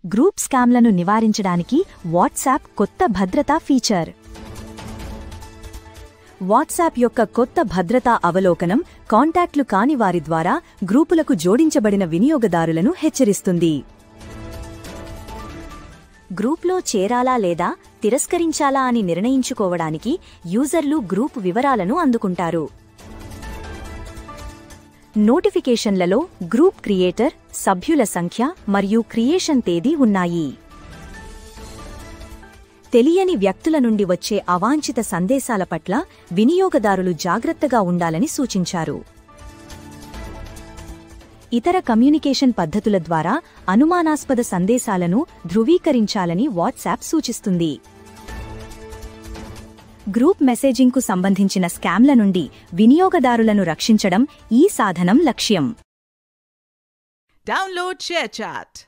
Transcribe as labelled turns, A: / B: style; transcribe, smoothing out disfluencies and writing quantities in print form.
A: Group స్కామ్లను నివారించడానికి WhatsApp కొత్త భద్రతా ఫీచర్. వాట్సాప్ యొక్క కొత్త భద్రతా అవలోకనం కాంటాక్ట్లు కాని వారి ద్వారా గ్రూపులకు జోడించబడిన వినియోగదారులను హెచ్చరిస్తుంది. గ్రూప్లో చేరాలా లేదా తిరస్కరించాలా అని నిర్ణయించుకోవడానికి యూజర్లు గ్రూప్ వివరాలను అందుకుంటారు. నోటిఫికేషన్లలో గ్రూప్ క్రియేటర్, సభ్యుల సంఖ్య మరియు క్రియేషన్ తేదీ ఉన్నాయి. తెలియని వ్యక్తుల నుండి వచ్చే అవాంఛిత సందేశాల పట్ల వినియోగదారులు జాగ్రత్తగా ఉండాలని సూచించారు. ఇతర కమ్యూనికేషన్ పద్ధతుల ద్వారా అనుమానాస్పద సందేశాలను ధృవీకరించాలని వాట్సాప్ సూచిస్తుంది. గ్రూప్ మెసేజింగ్కు సంబంధించిన స్కామ్ల నుండి వినియోగదారులను రక్షించడం ఈ సాధనం లక్ష్యం.
B: Download share chat.